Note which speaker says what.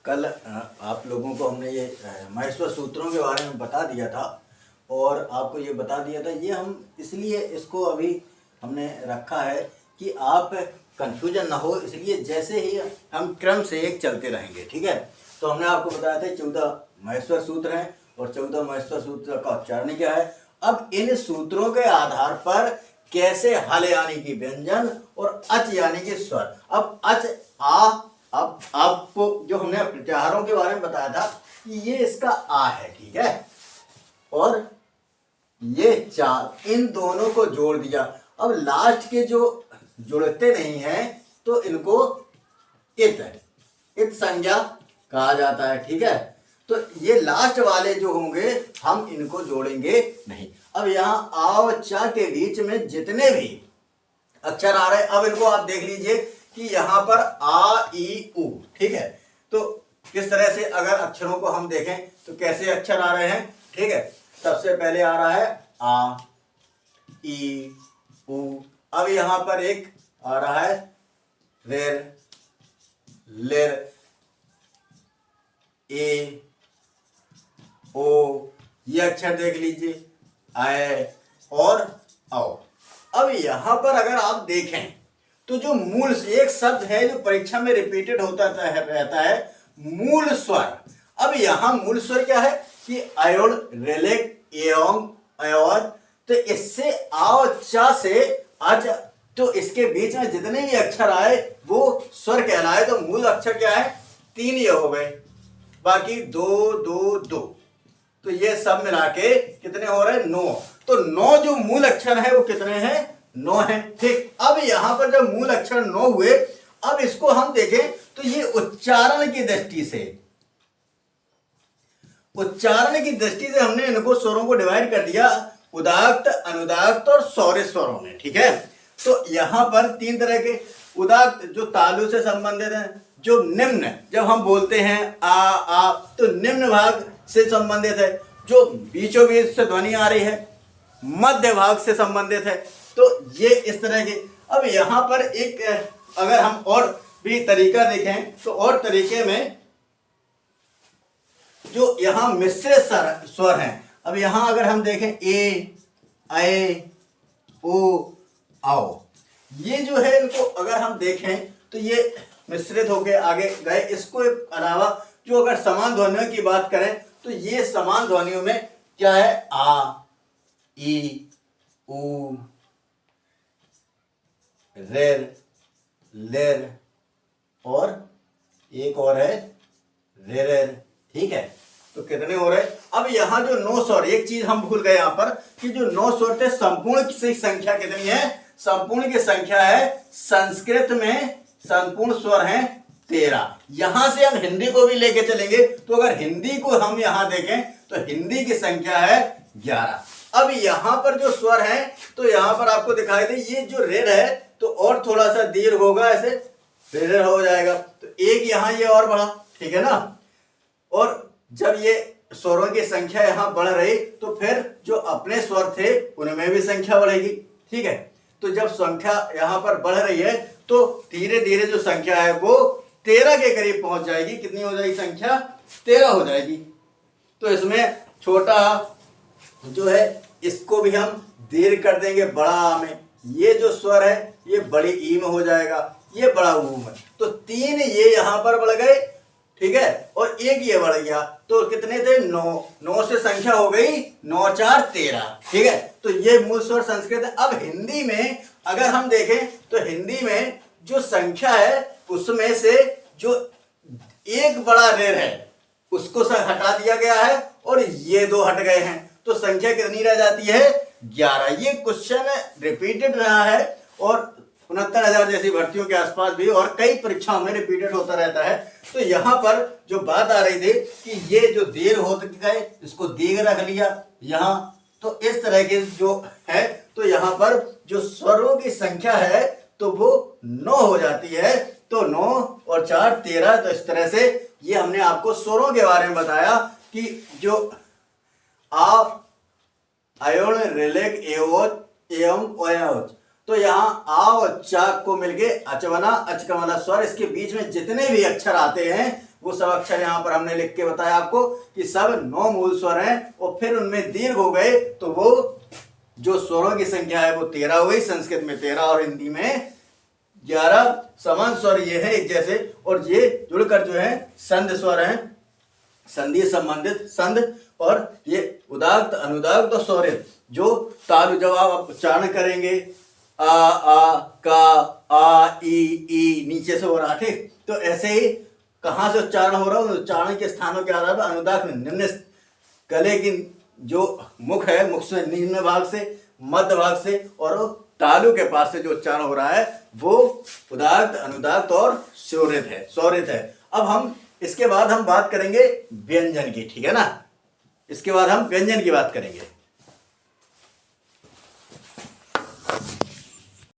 Speaker 1: कल आप लोगों को हमने ये महेश्वर सूत्रों के बारे में बता दिया था और आपको ये बता दिया था। ये हम इसलिए इसको अभी हमने रखा है कि आप कंफ्यूजन ना हो, इसलिए जैसे ही हम क्रम से एक चलते रहेंगे, ठीक है। तो हमने आपको बताया था 14 महेश्वर सूत्र हैं और 14 महेश्वर सूत्र का उच्चारण क्या है। अब इन सूत्रों के आधार पर कैसे हल यानी कि व्यंजन और अच यानी कि स्वर। अब अच आ, अब आपको जो हमने प्रत्याहारों के बारे में बताया था कि ये इसका आ है, ठीक है, और ये चार, इन दोनों को जोड़ दिया। अब लास्ट के जो जुड़ते नहीं हैं तो इनको इत संज्ञा कहा जाता है, ठीक है। तो ये लास्ट वाले जो होंगे हम इनको जोड़ेंगे नहीं। अब यहाँ आ और चा के बीच में जितने भी अक्षर आ रहे हैं, अब इनको आप देख लीजिए कि यहाँ पर आ ई उ, ठीक है। तो किस तरह से अगर अक्षरों को हम देखें तो कैसे अक्षर आ रहे हैं, ठीक है। सबसे पहले आ रहा है आ ई उ। अब यहाँ पर एक आ रहा है रेर लेर ए ओ, ये अक्षर देख लीजिए आए और आओ। अब यहाँ पर अगर आप देखें तो जो मूल एक शब्द है जो परीक्षा में रिपीटेड होता रहता है, मूल स्वर। अब यहाँ मूल स्वर क्या है कि अयोड़ रेलेक एओंग अयोर। तो इससे आओ चा से अज, तो इसके बीच में जितने भी अक्षर आए वो स्वर कहलाए। तो मूल अक्षर क्या है, 3 ये हो गए, बाकी 2 2 2, तो ये सब मिला के कितने हो रहे हैं, 9। तो 9 जो मूल अक्षर है वो कितने हैं, 9 है, ठीक। अब यहां पर जब मूल अक्षर 9 हुए, अब इसको हम देखें तो ये उच्चारण की दृष्टि से, उच्चारण की दृष्टि से हमने इनको स्वरों को डिवाइड कर दिया उदात्त, अनुदात्त और सौर्य स्वरों में, ठीक है। तो यहां पर 3 तरह के उदात्त जो तालु से संबंधित हैं, जो निम्न जब हम बोलते हैं आ तो निम्न भाग से संबंधित है, जो बीचों बीच से ध्वनि आ रही है मध्य भाग से संबंधित है। तो ये इस तरह के। अब यहाँ पर एक अगर हम और भी तरीका देखें तो और तरीके में जो यहाँ मिश्रित स्वर हैं, अब यहाँ अगर हम देखें ए ओ आओ, ये जो है इनको अगर हम देखें तो ये मिश्रित होके आगे गए। इसको अलावा जो अगर समान ध्वनियों की बात करें तो ये समान ध्वनियों में क्या है, आ ई उ रेर लेर और एक और है रेर, ठीक है। तो कितने हो रहे। अब यहाँ जो 9 स्वर, एक चीज हम भूल गए यहाँ पर कि जो 9 स्वर थे संपूर्ण की संख्या कितनी है, संपूर्ण की संख्या है संस्कृत में संपूर्ण स्वर हैं 13। यहां से हम हिंदी को भी लेके चलेंगे तो अगर हिंदी को हम यहां देखें तो हिंदी की संख्या है 11। अब यहां पर जो स्वर हैं तो यहां पर आपको दिखाई दे ये जो रेड है तो और थोड़ा सा दीर्घ होगा, ऐसे रेड हो जाएगा, तो एक यहां ये और बढ़ा, ठीक है ना। और जब ये स्वरों की संख्या यहां बढ़ रही तो फिर जो अपने स्वर थे उनमें भी संख्या बढ़ेगी, ठीक है। तो जब संख्या यहां पर बढ़ रही है तो धीरे धीरे जो संख्या है वो 13 के करीब पहुंच जाएगी। कितनी हो जाएगी संख्या, 13 हो जाएगी। तो इसमें छोटा जो है इसको भी हम दीर्घ कर देंगे बड़ा आ में। ये जो स्वर है ये बड़ी ई में हो जाएगा, ये बड़ा ऊ में। तो 3 ये यहां पर बढ़ गए, ठीक है, और एक ये बढ़ गया। तो कितने थे, 9 से संख्या हो गई 9 4 13, ठीक है। तो ये मूल स्वर संस्कृत है। अब हिंदी में अगर हम देखें तो हिंदी में जो संख्या है उसमें से जो एक बड़ा रेर है उसको हटा दिया गया है और ये 2 हट गए हैं, तो संख्या कितनी रह जाती है, 11। ये क्वेश्चन रिपीटेड रहा है और 69,000 जैसी भर्तियों के आसपास भी और कई परीक्षाओं में रिपीटेड होता रहता है। तो यहाँ पर जो बात आ रही थी कि ये जो दीर्घ हो गए इसको दीर्घ रख लिया यहाँ, तो इस तरह के जो है तो यहाँ पर जो स्वरों की संख्या है तो वो 9 हो जाती है। तो 9 और 4 13। तो इस तरह से ये हमने आपको स्वरों के बारे में बताया कि जो आप अयोण रिलेक एवं ओयाओच, तो यहाँ आ और चा को मिलके अच बना, अच का मतलब स्वर। इसके बीच में जितने भी अक्षर आते हैं वो सब अक्षर यहाँ पर हमने लिख के बताया आपको कि सब 9 मूल स्वर हैं और फिर उनमें दीर्घ हो गए तो वो जो स्वरों की संख्या है वो 13 हो गई। संस्कृत में 13 और हिंदी में 11 समान स्वर ये है एक जैसे, और ये जुड़कर जो है संध स्वर हैं, संधि संबंधित संध, और ये उदात्त अनुदात्त और स्वरित जो तालु जब आप उच्चारण करेंगे आ का आ ई नीचे से हो रहा, ठीक। तो ऐसे ही कहाँ से उच्चारण हो रहा है, उच्चारण के स्थानों के आधार पर अनुदात्त में निम्न गले की जो मुख है, मुख से निम्न भाग से, मध्य भाग से और तालु के पास से जो उच्चारण हो रहा है वो उदात्त अनुदात्त और स्वरित है। अब हम इसके बाद हम बात करेंगे व्यंजन की, ठीक है ना। इसके बाद हम व्यंजन की बात करेंगे।